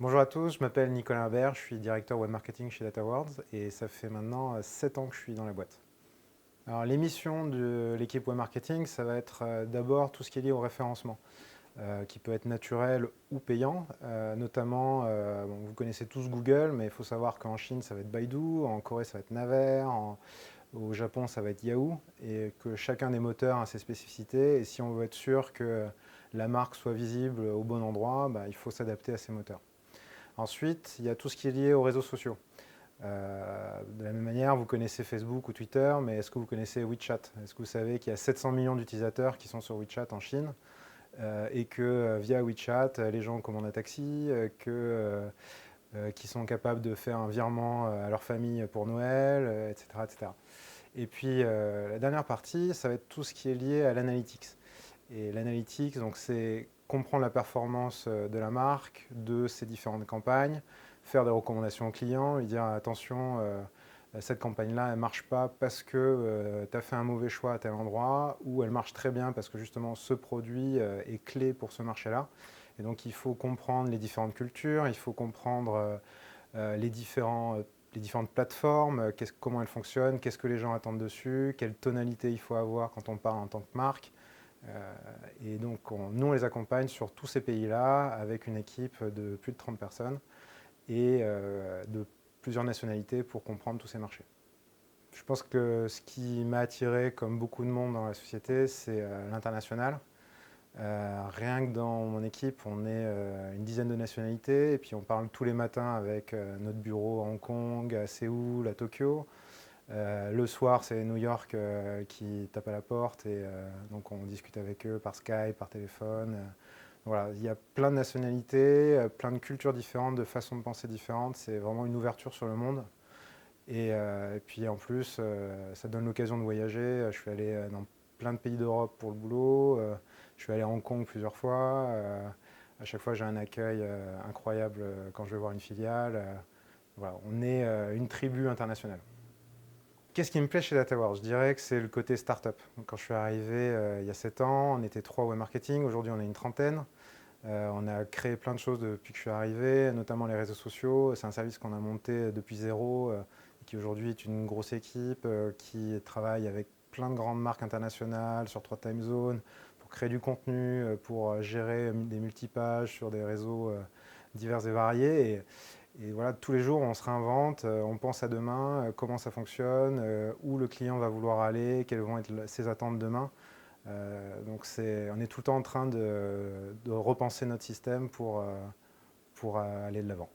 Bonjour à tous, je m'appelle Nicolas Imbert, je suis directeur web marketing chez DataWords et ça fait maintenant 7 ans que je suis dans la boîte. Alors les missions de l'équipe web marketing, ça va être d'abord tout ce qui est lié au référencement, qui peut être naturel ou payant, notamment, bon, vous connaissez tous Google, mais il faut savoir qu'en Chine ça va être Baidu, en Corée ça va être Naver, au Japon ça va être Yahoo, et que chacun des moteurs a ses spécificités, et si on veut être sûr que la marque soit visible au bon endroit, bah, il faut s'adapter à ces moteurs. Ensuite, il y a tout ce qui est lié aux réseaux sociaux. De la même manière, vous connaissez Facebook ou Twitter, mais est-ce que vous connaissez WeChat? Est-ce que vous savez qu'il y a 700 millions d'utilisateurs qui sont sur WeChat en Chine et que via WeChat, les gens commandent un taxi, qu'ils sont capables de faire un virement à leur famille pour Noël, etc., etc. Et puis la dernière partie, ça va être tout ce qui est lié à l'analytics. Et l'analytics, donc c'est comprendre la performance de la marque, de ses différentes campagnes, faire des recommandations aux clients, lui dire attention, cette campagne-là, elle ne marche pas parce que tu as fait un mauvais choix à tel endroit, ou elle marche très bien parce que justement ce produit est clé pour ce marché-là. Et donc il faut comprendre les différentes cultures, il faut comprendre les différentes plateformes, comment elles fonctionnent, qu'est-ce que les gens attendent dessus, quelle tonalité il faut avoir quand on parle en tant que marque. Et donc, nous, on les accompagne sur tous ces pays-là avec une équipe de plus de 30 personnes et de plusieurs nationalités pour comprendre tous ces marchés. Je pense que ce qui m'a attiré, comme beaucoup de monde dans la société, c'est l'international. Rien que dans mon équipe, on est une dizaine de nationalités et puis on parle tous les matins avec notre bureau à Hong Kong, à Séoul, à Tokyo. Le soir, c'est New York qui tape à la porte et donc on discute avec eux par Skype, par téléphone. Voilà, il y a plein de nationalités, plein de cultures différentes, de façons de penser différentes. C'est vraiment une ouverture sur le monde. Et puis en plus, ça donne l'occasion de voyager. Je suis allé dans plein de pays d'Europe pour le boulot. Je suis allé à Hong Kong plusieurs fois. À chaque fois, j'ai un accueil incroyable quand je vais voir une filiale. Voilà, on est une tribu internationale. Qu'est-ce qui me plaît chez DataWorks? Je dirais que c'est le côté startup. Quand je suis arrivé il y a 7 ans, on était 3 web marketing. Aujourd'hui, on est une trentaine. On a créé plein de choses depuis que je suis arrivé, notamment les réseaux sociaux. C'est un service qu'on a monté depuis zéro, qui aujourd'hui est une grosse équipe qui travaille avec plein de grandes marques internationales sur 3 time zones pour créer du contenu, pour gérer des multipages sur des réseaux divers et variés. Et voilà, tous les jours, on se réinvente, on pense à demain, comment ça fonctionne, où le client va vouloir aller, quelles vont être ses attentes demain. Donc on est tout le temps en train de repenser notre système pour aller de l'avant.